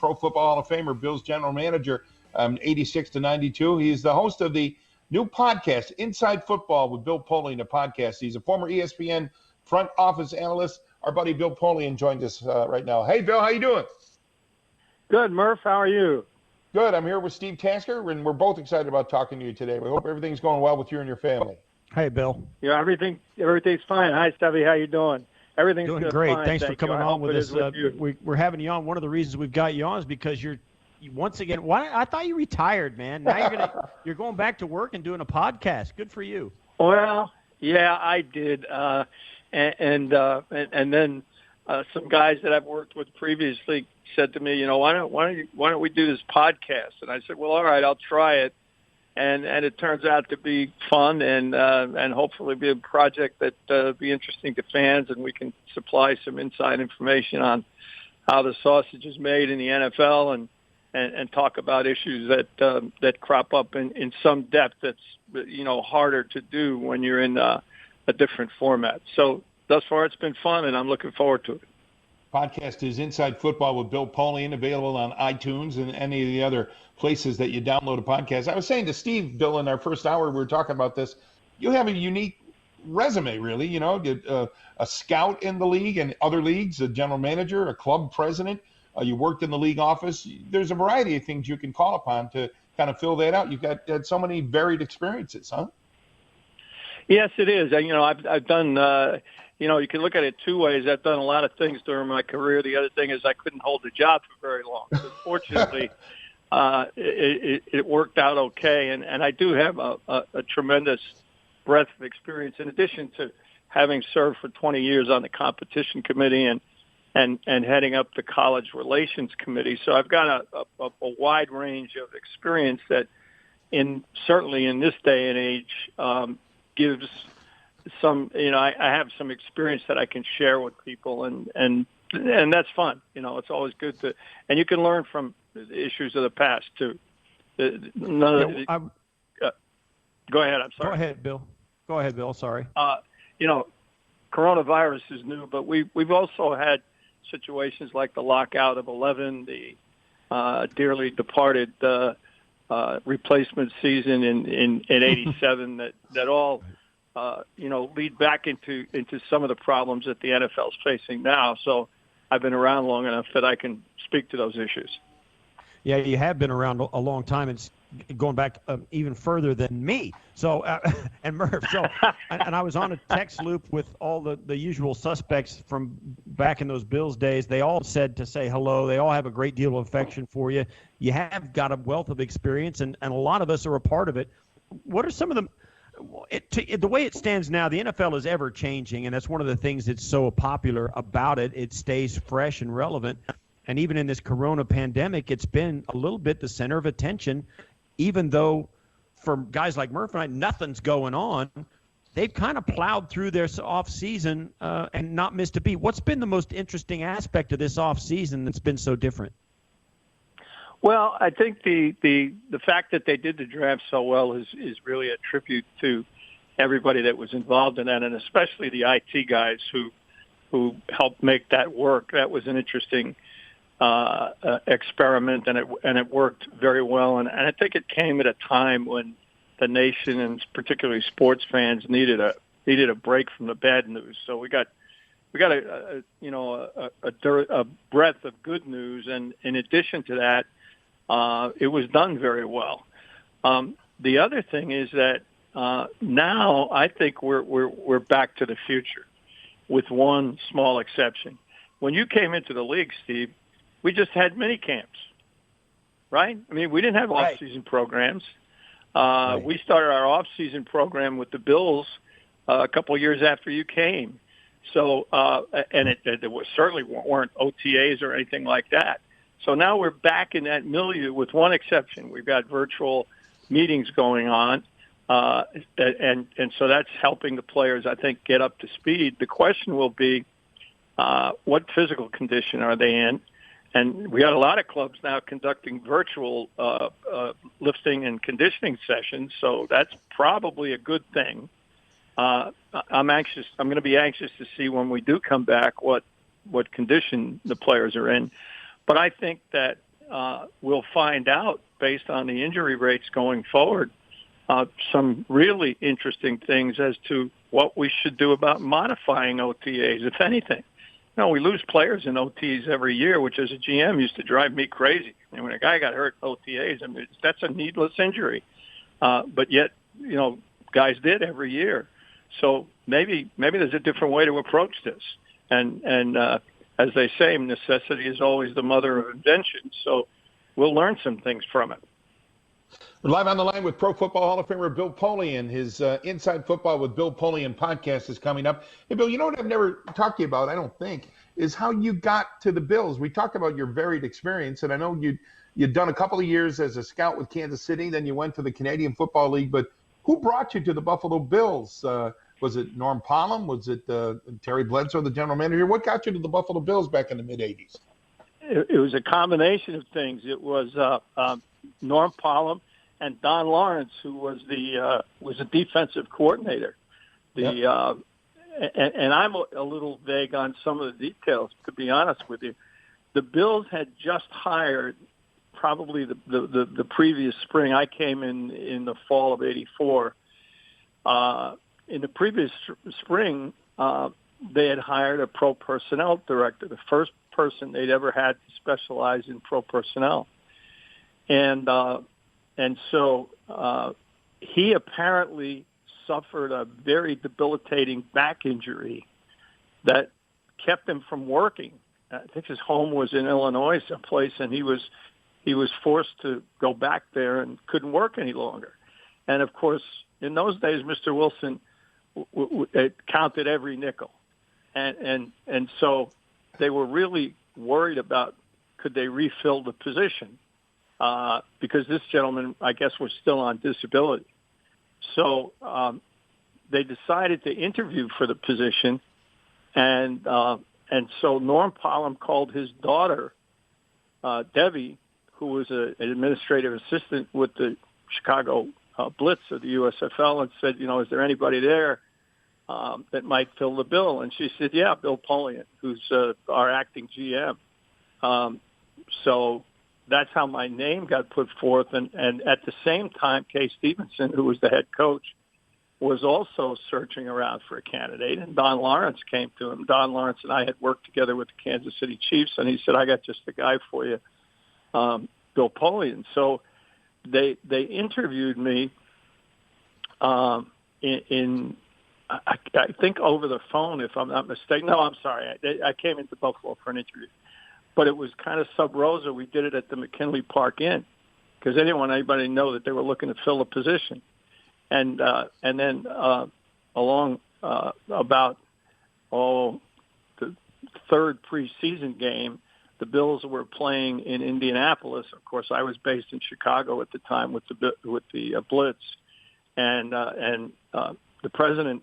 Pro Football Hall of Famer, Bills general manager, 86 to 92. He's the host of the new podcast, Inside Football with Bill Polian, a podcast. He's a former ESPN front office analyst. Our buddy Bill Polian joined us right now. Hey, Bill, how you doing? Good, Murph. How are you? Good. I'm here with Steve Tasker, and we're both excited about talking to you today. We hope everything's going well with you and your family. Hey, Bill. Yeah, everything's fine. Hi, Stevie. How you doing? Everything's doing good. great. Fine, Thanks for coming on with us. We're having you on. One of the reasons we've got you on is because you're once again. I thought you retired, man. Now you're going back to work and doing a podcast. Good for you. Well, yeah, I did. And then some guys that I've worked with previously said to me, why don't we do this podcast? And I said, well, all right, I'll try it. And it turns out to be fun and hopefully be a project that be interesting to fans, and we can supply some inside information on how the sausage is made in the NFL and talk about issues that crop up in some depth that's harder to do when you're in a different format. So thus far it's been fun, and I'm looking forward to it. Podcast is Inside Football with Bill Polian, available on iTunes and any of the other places that you download a podcast. I was saying to Steve, Bill, in our first hour, we were talking about this. You have a unique resume, really. A scout in the league and other leagues, a general manager, a club president. You worked in the league office. There's a variety of things you can call upon to kind of fill that out. You've had so many varied experiences, huh? Yes, it is. I've done. You can look at it two ways. I've done a lot of things during my career. The other thing is I couldn't hold a job for very long. So fortunately, it worked out okay. And I do have a tremendous breadth of experience, in addition to having served for 20 years on the competition committee and heading up the college relations committee. So I've got a wide range of experience that, certainly in this day and age, gives some, I have some experience that I can share with people, and that's fun. It's always good and you can learn from the issues of the past too. Go ahead. I'm sorry. Go ahead, Bill. Sorry. Coronavirus is new, but we've also had situations like the lockout of 11, the dearly departed replacement season in 87 that all lead back into some of the problems that the NFL is facing now. So I've been around long enough that I can speak to those issues. Yeah, you have been around a long time. It's going back even further than me. So, and Murph. So, and I was on a text loop with all the usual suspects from back in those Bills days. They all said to say hello. They all have a great deal of affection for you. You have got a wealth of experience, and a lot of us are a part of it. What are some of the the way it stands now, the NFL is ever changing, and that's one of the things that's so popular about it. It stays fresh and relevant. And even in this corona pandemic, it's been a little bit the center of attention, even though for guys like Murph and I, nothing's going on. They've kind of plowed through their off season and not missed a beat. What's been the most interesting aspect of this off season that's been so different? Well, I think the fact that they did the draft so well is really a tribute to everybody that was involved in that, and especially the IT guys who helped make that work. That was an interesting experiment, and it worked very well. And I think it came at a time when the nation, and particularly sports fans, needed a break from the bad news. So we got a breadth of good news, and in addition to that, it was done very well. The other thing is that now I think we're back to the future, with one small exception. When you came into the league, Steve, we just had mini camps, right? I mean, we didn't have off-season programs. We started our off-season program with the Bills a couple of years after you came. So, and it was certainly weren't OTAs or anything like that. So now we're back in that milieu with one exception. We've got virtual meetings going on, and so that's helping the players, I think, get up to speed. The question will be, what physical condition are they in? And we got a lot of clubs now conducting virtual lifting and conditioning sessions, so that's probably a good thing. I'm anxious. I'm going to be anxious to see when we do come back what condition the players are in. But I think that we'll find out, based on the injury rates going forward, some really interesting things as to what we should do about modifying OTAs, if anything. We lose players in OTs every year, which as a GM used to drive me crazy. And when a guy got hurt in OTAs, I mean, that's a needless injury. But yet, guys did every year. So maybe there's a different way to approach this. And as they say, necessity is always the mother of invention. So we'll learn some things from it. We're live on the line with Pro Football Hall of Famer Bill Polian. His Inside Football with Bill Polian podcast is coming up. Hey, Bill, you know what I've never talked to you about, I don't think, is how you got to the Bills. We talked about your varied experience, and I know you'd done a couple of years as a scout with Kansas City, then you went to the Canadian Football League. But who brought you to the Buffalo Bills? Was it Norm Polian? Was it Terry Bledsoe, the general manager? What got you to the Buffalo Bills back in the mid-'80s? It was a combination of things. It was Norm Polian and Don Lawrence, who was a defensive coordinator. And I'm a little vague on some of the details, to be honest with you. The Bills had just hired, probably the previous spring. I came in the fall of '84. In the previous spring, they had hired a pro personnel director, the first person they'd ever had to specialize in pro personnel. And so he apparently suffered a very debilitating back injury that kept him from working. I think his home was in Illinois someplace, and he was forced to go back there and couldn't work any longer. And, of course, in those days, Mr. Wilson counted every nickel. And so they were really worried about could they refill the position. Because this gentleman, I guess, was still on disability. So they decided to interview for the position, and so Norm Polian called his daughter, Debbie, who was an administrative assistant with the Chicago Blitz of the USFL, and said, is there anybody there that might fill the bill? And she said, yeah, Bill Polian, who's our acting GM. So that's how my name got put forth. And at the same time, Kay Stevenson, who was the head coach, was also searching around for a candidate. And Don Lawrence came to him. Don Lawrence and I had worked together with the Kansas City Chiefs, and he said, I got just the guy for you, Bill Polian. So they interviewed me in I think over the phone, if I'm not mistaken. No, I'm sorry. I came into Buffalo for an interview. But it was kind of sub rosa. We did it at the McKinley Park Inn because they didn't want anybody to know that they were looking to fill a position. And then along about the third preseason game, the Bills were playing in Indianapolis. Of course, I was based in Chicago at the time with the Blitz, and the present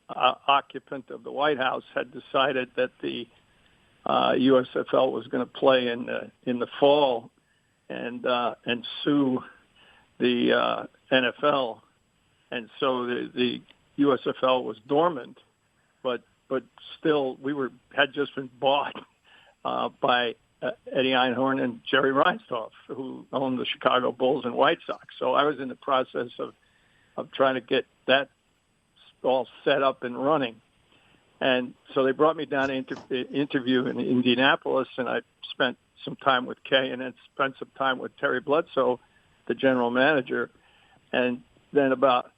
occupant of the White House had decided that the USFL was going to play in the fall and sue the NFL, and so the USFL was dormant, but still we had just been bought by Eddie Einhorn and Jerry Reinsdorf, who owned the Chicago Bulls and White Sox. So I was in the process of trying to get that all set up and running. And so they brought me down to interview in Indianapolis, and I spent some time with Kay and then spent some time with Terry Bledsoe, the general manager. And then about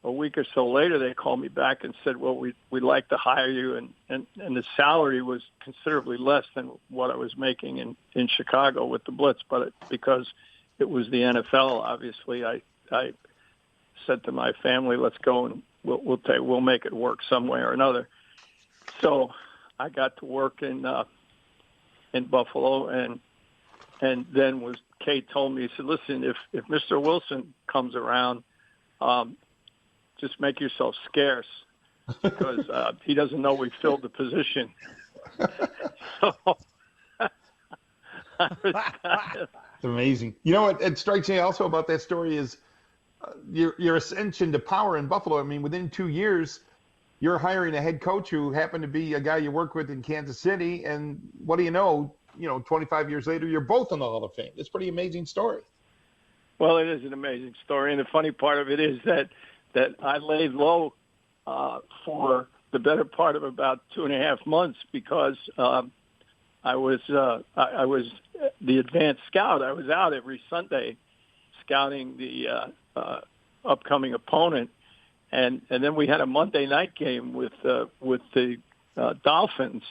a week or so later, they called me back and said, well, we'd like to hire you. And the salary was considerably less than what I was making in Chicago with the Blitz. But because it was the NFL, obviously, I said to my family, let's go and we'll make it work some way or another. So I got to work in Buffalo, and then Kay told me, he said, listen, if Mr. Wilson comes around, just make yourself scarce because he doesn't know we filled the position. So it's amazing. You know what it strikes me also about that story is your ascension to power in Buffalo. I mean, within 2 years, you're hiring a head coach who happened to be a guy you worked with in Kansas City, and what do you know, 25 years later, you're both in the Hall of Fame. It's a pretty amazing story. Well, it is an amazing story, and the funny part of it is that I laid low for the better part of about 2.5 months because I was the advanced scout. I was out every Sunday scouting the upcoming opponent, and then we had a Monday night game with the Dolphins,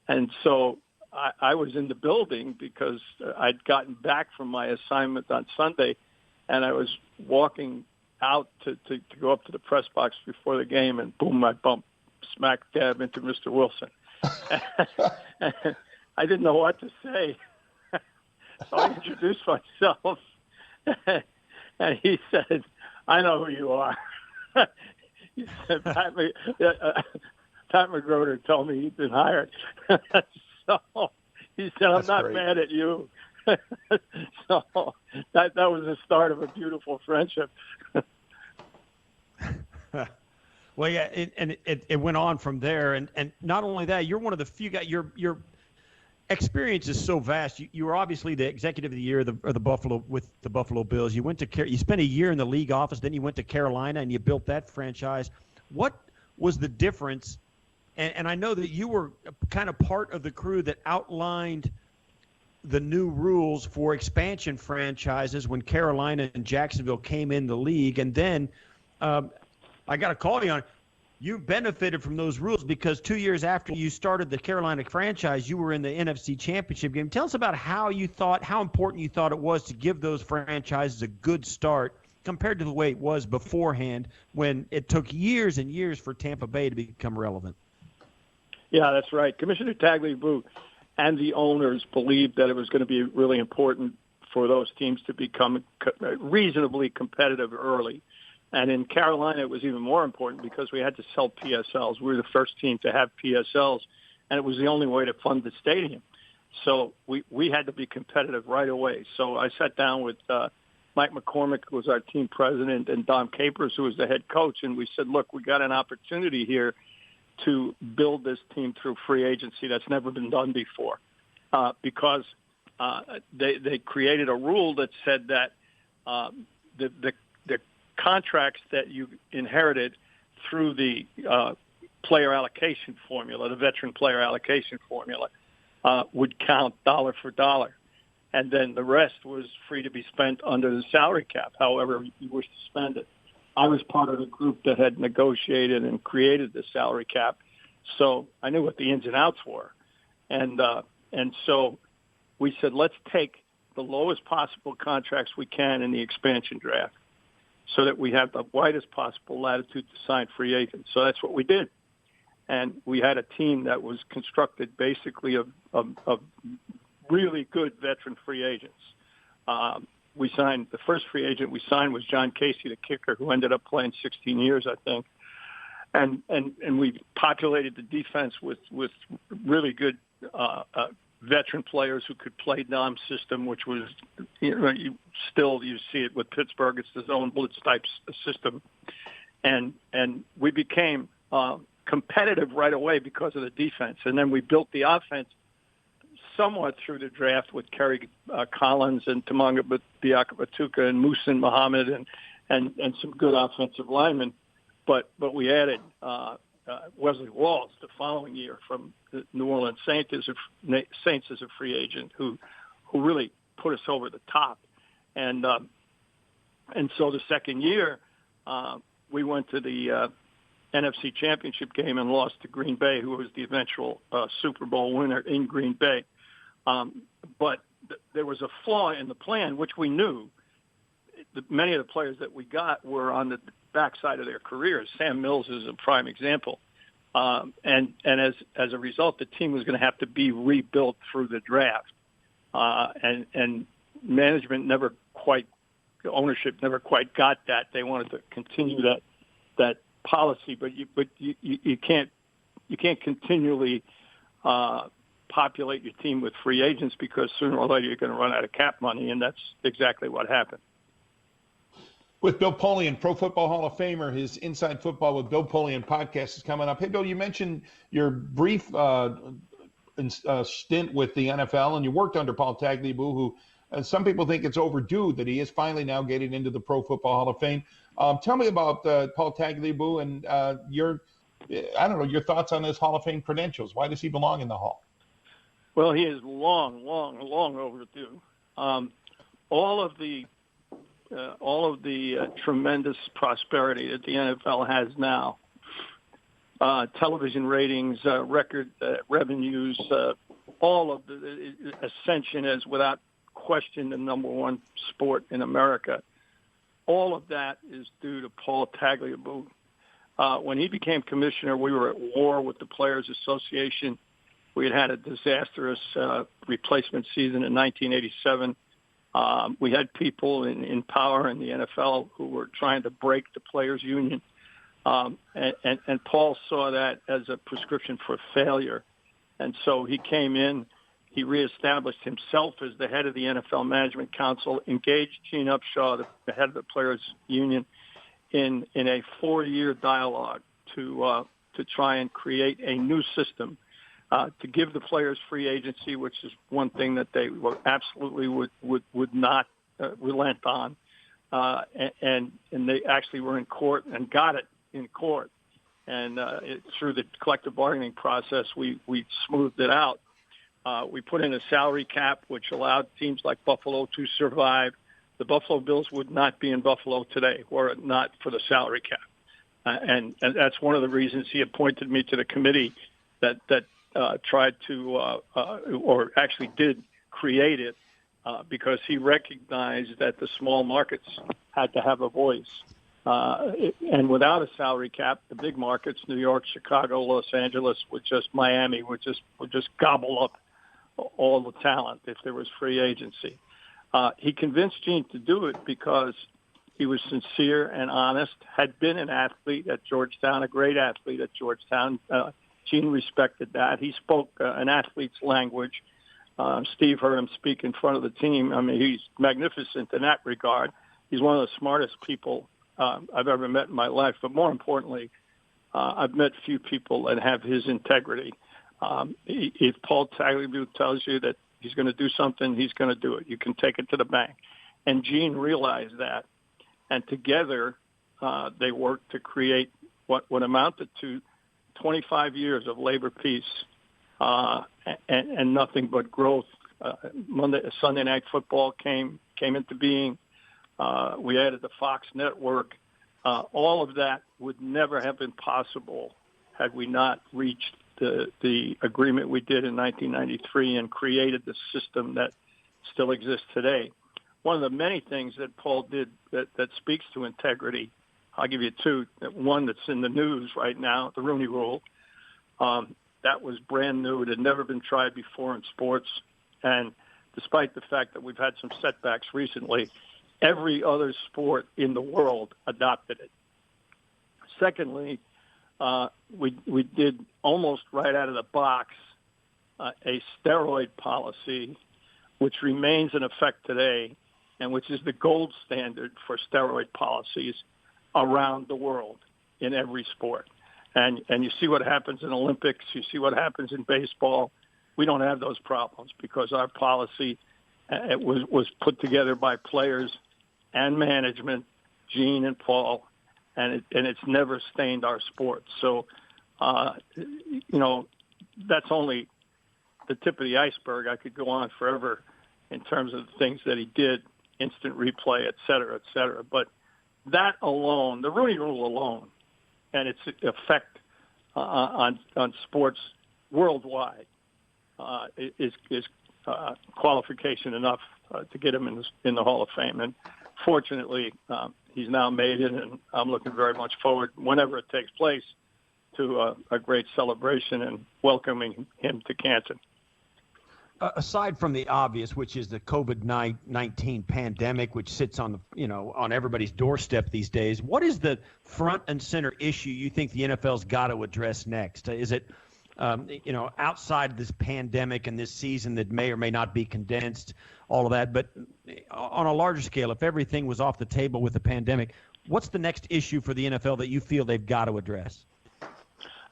and so I was in the building because I'd gotten back from my assignment on Sunday, and I was walking out to go up to the press box before the game, and boom, I bumped smack dab into Mr. Wilson. I didn't know what to say. So I introduced myself, and he said, "I know who you are." He said, Pat McGroder told me he'd been hired. So he said, "I'm not mad at you." So that was the start of a beautiful friendship. Well, yeah, it went on from there, and not only that, you're one of the few guys. Your experience is so vast. You were obviously the executive of the year with the Buffalo Bills. You spent a year in the league office, then you went to Carolina and you built that franchise. What was the difference? And I know that you were kind of part of the crew that outlined the new rules for expansion franchises when Carolina and Jacksonville came in the league, and then. I got to call you on it. You benefited from those rules because 2 years after you started the Carolina franchise, you were in the NFC Championship game. Tell us about how important you thought it was to give those franchises a good start compared to the way it was beforehand when it took years and years for Tampa Bay to become relevant. Yeah, that's right. Commissioner Tagliabue and the owners believed that it was going to be really important for those teams to become reasonably competitive early. And in Carolina, it was even more important because we had to sell PSLs. We were the first team to have PSLs, and it was the only way to fund the stadium. So we had to be competitive right away. So I sat down with Mike McCormick, who was our team president, and Dom Capers, who was the head coach, and we said, look, we got an opportunity here to build this team through free agency that's never been done before because they created a rule that said that the contracts that you inherited through the player allocation formula, the veteran player allocation formula, would count dollar for dollar. And then the rest was free to be spent under the salary cap, however you wish to spend it. I was part of the group that had negotiated and created the salary cap, so I knew what the ins and outs were. And so we said, let's take the lowest possible contracts we can in the expansion draft, so that we have the widest possible latitude to sign free agents. So that's what we did. And we had a team that was constructed basically of really good veteran free agents. We signed, the first free agent we signed was John Casey, the kicker, who ended up playing 16 years, I think. And we populated the defense with really good veteran players who could play Dom's system, which was, you see it with Pittsburgh. It's the zone blitz type system. And we became competitive right away because of the defense. And then we built the offense somewhat through the draft with Kerry Collins and Tamanga Biakabatuka and Muhsin Muhammad and some good offensive linemen. But we added Wesley Walls the following year from the New Orleans Saints as a free agent who really put us over the top. And so the second year, we went to the NFC Championship game and lost to Green Bay, who was the eventual Super Bowl winner in Green Bay. But there was a flaw in the plan, which we knew. Many of the players that we got were on the backside of their careers. Sam Mills is a prime example. And as a result, the team was going to have to be rebuilt through the draft. And management ownership never quite got that. They wanted to continue that policy, but you can't continually populate your team with free agents because sooner or later you're going to run out of cap money, and that's exactly what happened. With Bill Polian, Pro Football Hall of Famer, his Inside Football with Bill Polian podcast is coming up. Hey, Bill, you mentioned your brief stint with the NFL, and you worked under Paul Tagliabue, who some people think it's overdue that he is finally now getting into the Pro Football Hall of Fame. Tell me about Paul Tagliabue and your thoughts on his Hall of Fame credentials. Why does he belong in the Hall? Well, he is long overdue. All of the tremendous prosperity that the NFL has now, television ratings, record revenues, all of the ascension as without question the number one sport in America. All of that is due to Paul Tagliabue. When he became commissioner, we were at war with the Players Association. We had a disastrous replacement season in 1987. We had people in power in the NFL who were trying to break the players' union. And Paul saw that as a prescription for failure. And so he came in, he reestablished himself as the head of the NFL Management Council, engaged Gene Upshaw, the head of the players' union, in a 4-year dialogue to try and create a new system, to give the players free agency, which is one thing that they were absolutely would not relent on. And they actually were in court and got it in court. And through the collective bargaining process, we smoothed it out. We put in a salary cap, which allowed teams like Buffalo to survive. The Buffalo Bills would not be in Buffalo today were it not for the salary cap. And that's one of the reasons he appointed me to the committee that tried to, or actually did create it, because he recognized that the small markets had to have a voice. And without a salary cap, the big markets, New York, Chicago, Los Angeles, Miami, would just gobble up all the talent if there was free agency. He convinced Gene to do it because he was sincere and honest, had been an athlete at Georgetown, a great athlete at Georgetown. Gene respected that. He spoke an athlete's language. Steve heard him speak in front of the team. I mean, he's magnificent in that regard. He's one of the smartest people I've ever met in my life. But more importantly, I've met few people that have his integrity. If Paul Tagliabue tells you that he's going to do something, he's going to do it. You can take it to the bank. And Gene realized that. And together, they worked to create what amounted to 25 years of labor peace and nothing but growth. Sunday Night Football came into being. We added the Fox network. All of that would never have been possible had we not reached the agreement we did in 1993 and created the system that still exists today. One of the many things that Paul did that speaks to integrity, I'll give you two. One that's in the news right now, the Rooney Rule. That was brand new. It had never been tried before in sports. And despite the fact that we've had some setbacks recently, every other sport in the world adopted it. Secondly, we did almost right out of the box a steroid policy, which remains in effect today, and which is the gold standard for steroid policies around the world in every sport. And you see what happens in Olympics. You see what happens in baseball. We don't have those problems because our policy was put together by players and management, Gene and Paul, and it's never stained our sport. So, that's only the tip of the iceberg. I could go on forever in terms of the things that he did, instant replay, et cetera, et cetera. But that alone, the Rooney Rule alone, and its effect on sports worldwide is qualification enough to get him in the Hall of Fame. And fortunately, he's now made it, and I'm looking very much forward, whenever it takes place, to a great celebration and welcoming him to Canton. Aside from the obvious, which is the COVID-19 pandemic, which sits on on everybody's doorstep these days, what is the front and center issue you think the NFL's got to address next? Is it, outside this pandemic and this season that may or may not be condensed, all of that, but on a larger scale, if everything was off the table with the pandemic, what's the next issue for the NFL that you feel they've got to address?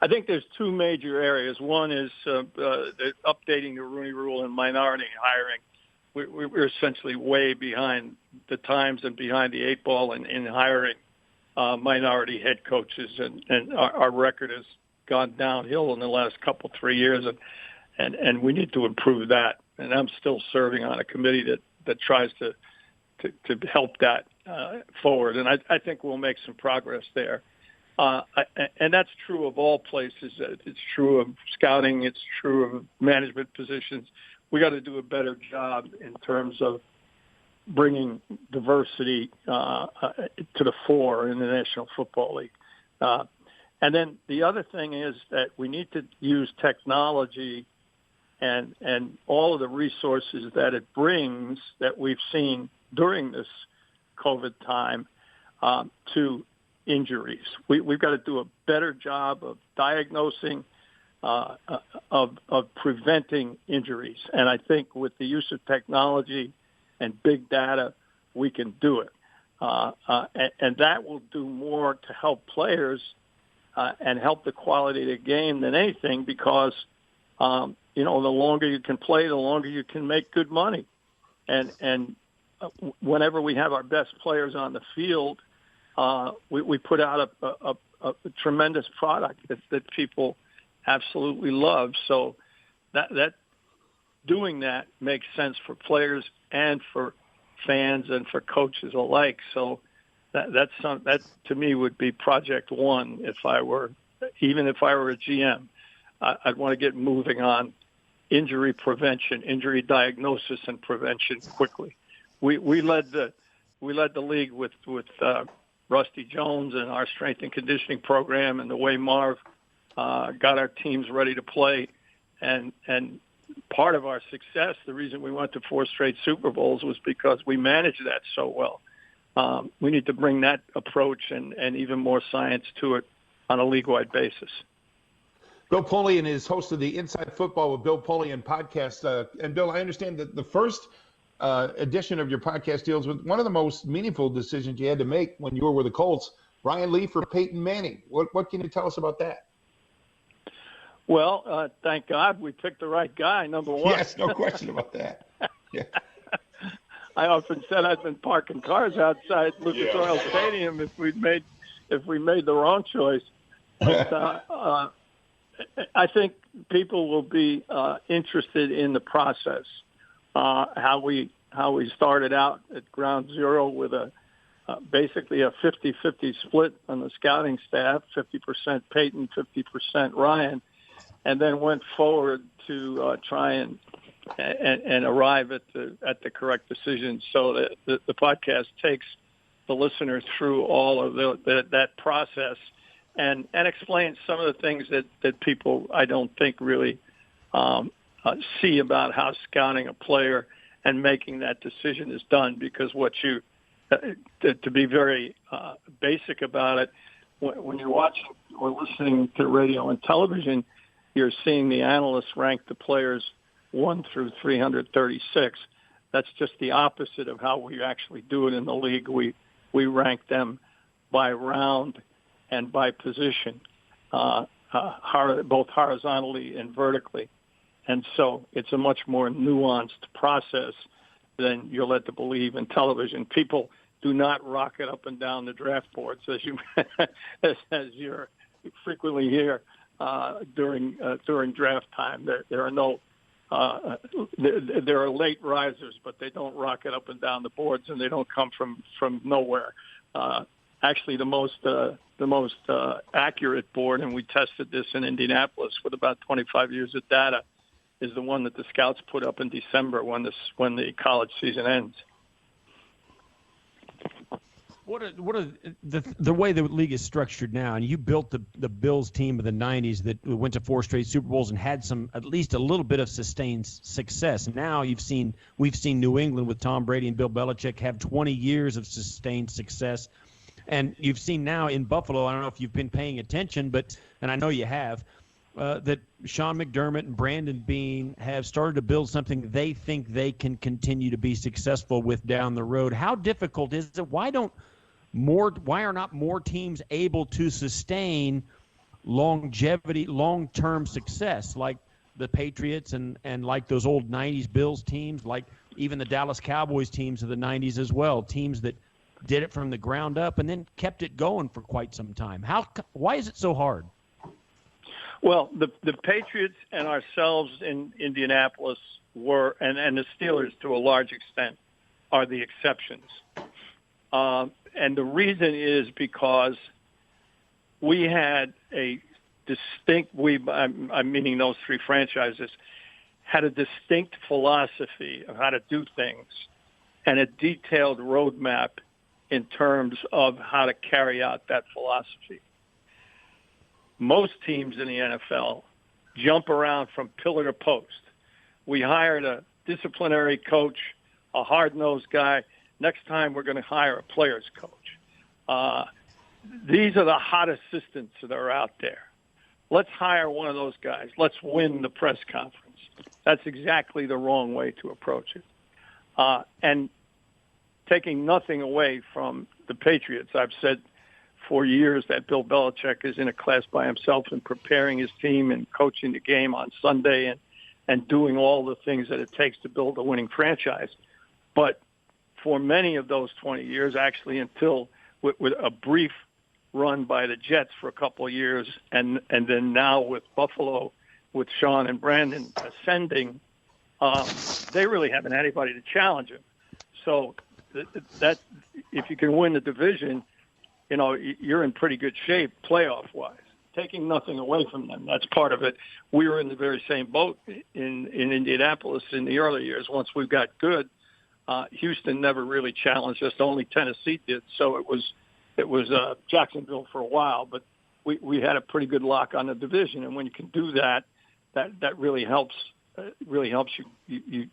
I think there's two major areas. One is updating the Rooney Rule and minority hiring. We're essentially way behind the times and behind the eight ball in hiring minority head coaches, and our record has gone downhill in the last 3 years, and we need to improve that. And I'm still serving on a committee that tries to help that forward, and I think we'll make some progress there. And that's true of all places. It's true of scouting. It's true of management positions. We got to do a better job in terms of bringing diversity to the fore in the National Football League. And then the other thing is that we need to use technology and all of the resources that it brings that we've seen during this COVID time to injuries. We've got to do a better job of diagnosing, of preventing injuries. And I think with the use of technology and big data, we can do it. And that will do more to help players and help the quality of the game than anything, because, the longer you can play, the longer you can make good money. And whenever we have our best players on the field, we put out a tremendous product that people absolutely love. So that doing that makes sense for players and for fans and for coaches alike. So that to me would be project one. If I were a GM, I'd want to get moving on injury prevention, injury diagnosis and prevention quickly. We led the league with Rusty Jones and our strength and conditioning program, and the way Marv got our teams ready to play. And part of our success, the reason we went to 4 straight Super Bowls, was because we managed that so well. We need to bring that approach and even more science to it on a league-wide basis. Bill Polian is host of the Inside Football with Bill Polian podcast. And Bill, I understand that the first edition of your podcast deals with one of the most meaningful decisions you had to make when you were with the Colts, Brian Lee for Peyton Manning. What can you tell us about that? Well, thank God we picked the right guy, number one. Yes, no question about that. Yeah. I often said I'd been parking cars outside Lucas Oil Stadium if we made the wrong choice. But I think people will be interested in the process. How we started out at ground zero with basically a 50-50 split on the scouting staff, 50% Peyton, 50% Ryan, and then went forward to try and arrive at the correct decision. So that the podcast takes the listener through all of that process and explains some of the things that people, I don't think, really see about how scouting a player and making that decision is done. Because what you, to be very basic about it, when you're watching or listening to radio and television, you're seeing the analysts rank the players 1 through 336. That's just the opposite of how we actually do it in the league. We rank them by round and by position, both horizontally and vertically. And so it's a much more nuanced process than you're led to believe in television. People do not rocket up and down the draft boards as you frequently hear during draft time. There are no there are late risers, but they don't rocket up and down the boards, and they don't come from nowhere. Actually, the most accurate board, and we tested this in Indianapolis with about 25 years of data, is the one that the scouts put up in December when the college season ends. What are the way the league is structured now? And you built the Bills team of the '90s that went to 4 straight Super Bowls and had at least a little bit of sustained success. And now we've seen New England with Tom Brady and Bill Belichick have 20 years of sustained success. And you've seen now in Buffalo, I don't know if you've been paying attention, and I know you have, that Sean McDermott and Brandon Beane have started to build something they think they can continue to be successful with down the road. How difficult is it? Why are not more teams able to sustain longevity, long-term success, like the Patriots and like those old 90s Bills teams, like even the Dallas Cowboys teams of the 90s as well, teams that did it from the ground up and then kept it going for quite some time. Why is it so hard? Well, the Patriots and ourselves in Indianapolis were, and the Steelers to a large extent, are the exceptions. And the reason is because we had a distinct, I'm meaning those three franchises, had a distinct philosophy of how to do things and a detailed roadmap in terms of how to carry out that philosophy. Most teams in the NFL jump around from pillar to post. We hired a disciplinary coach, a hard-nosed guy. Next time we're going to hire a player's coach. These are the hot assistants that are out there. Let's hire one of those guys. Let's win the press conference. That's exactly the wrong way to approach it. And taking nothing away from the Patriots, I've said for years that Bill Belichick is in a class by himself in preparing his team and coaching the game on Sunday and doing all the things that it takes to build a winning franchise. But for many of those 20 years, actually until with a brief run by the Jets for a couple of years, and then now with Buffalo, with Sean and Brandon ascending, they really haven't had anybody to challenge him. So that if you can win the division, you know, you're in pretty good shape playoff-wise. Taking nothing away from them, that's part of it. We were in the very same boat in Indianapolis in the early years. Once we got good, Houston never really challenged us. Only Tennessee did. So it was Jacksonville for a while, but we had a pretty good lock on the division. And when you can do that, that really helps. Really helps you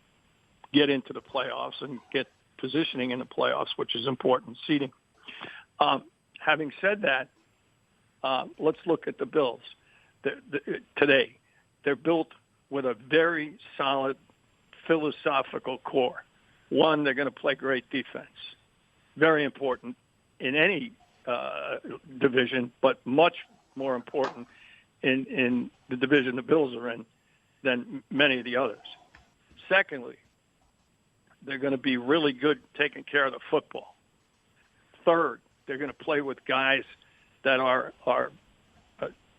get into the playoffs and get positioning in the playoffs, which is important. Seeding. Having said that, let's look at the Bills today. They're built with a very solid philosophical core. One, they're going to play great defense. Very important in any division, but much more important in the division the Bills are in than many of the others. Secondly, they're going to be really good taking care of the football. Third, they're going to play with guys that are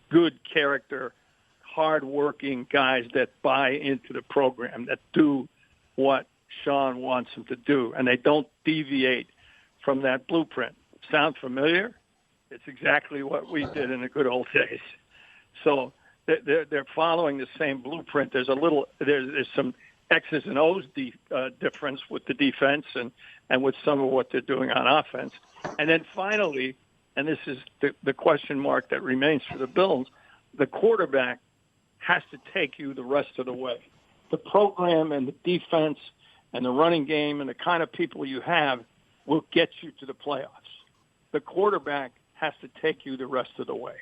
good character, hard-working guys that buy into the program, that do what Sean wants them to do, and they don't deviate from that blueprint. Sound familiar? It's exactly what we did in the good old days. So they're following the same blueprint. There's some X's and O's difference with the defense and with some of what they're doing on offense. And then finally, and this is the question mark that remains for the Bills, the quarterback has to take you the rest of the way. The program and the defense and the running game and the kind of people you have will get you to the playoffs. The quarterback has to take you the rest of the way.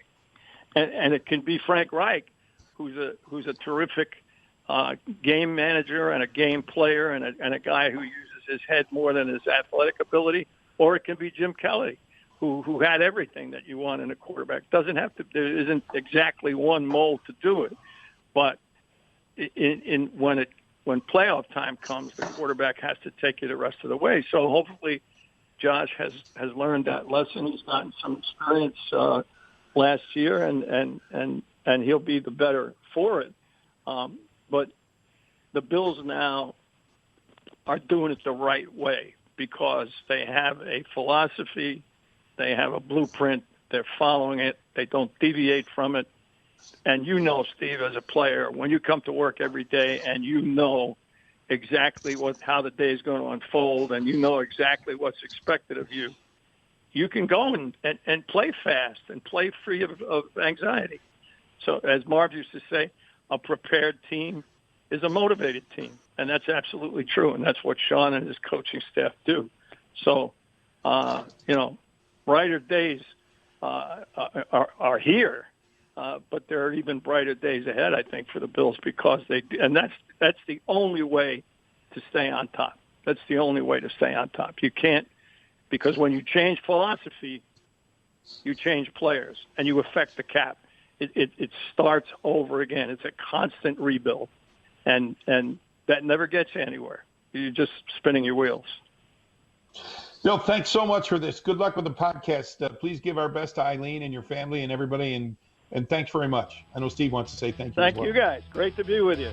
And it can be Frank Reich, who's a terrific game manager and a game player and a guy who uses his head more than his athletic ability, or it can be Jim Kelly, who had everything that you want in a quarterback. There isn't exactly one mold to do it, but when playoff time comes, the quarterback has to take you the rest of the way. So hopefully Josh has learned that lesson. He's gotten some experience last year, and he'll be the better for it. But the Bills now are doing it the right way because they have a philosophy, they have a blueprint, they're following it, they don't deviate from it. And you know, Steve, as a player, when you come to work every day and you know exactly how the day is going to unfold and you know exactly what's expected of you, you can go and play fast and play free of anxiety. So as Marv used to say, a prepared team is a motivated team. And that's absolutely true. And that's what Sean and his coaching staff do. So, brighter days are here. But there are even brighter days ahead, I think, for the Bills because and that's the only way to stay on top. That's the only way to stay on top. You can't, because when you change philosophy, you change players and you affect the cap. it starts over again. It's a constant rebuild, and that never gets you anywhere. You're just spinning your wheels. Bill, thanks so much for this. Good luck with the podcast. Please give our best to Eileen and your family and everybody, and thanks very much. I know Steve wants to say thank you. Thank you, guys. Great to be with you.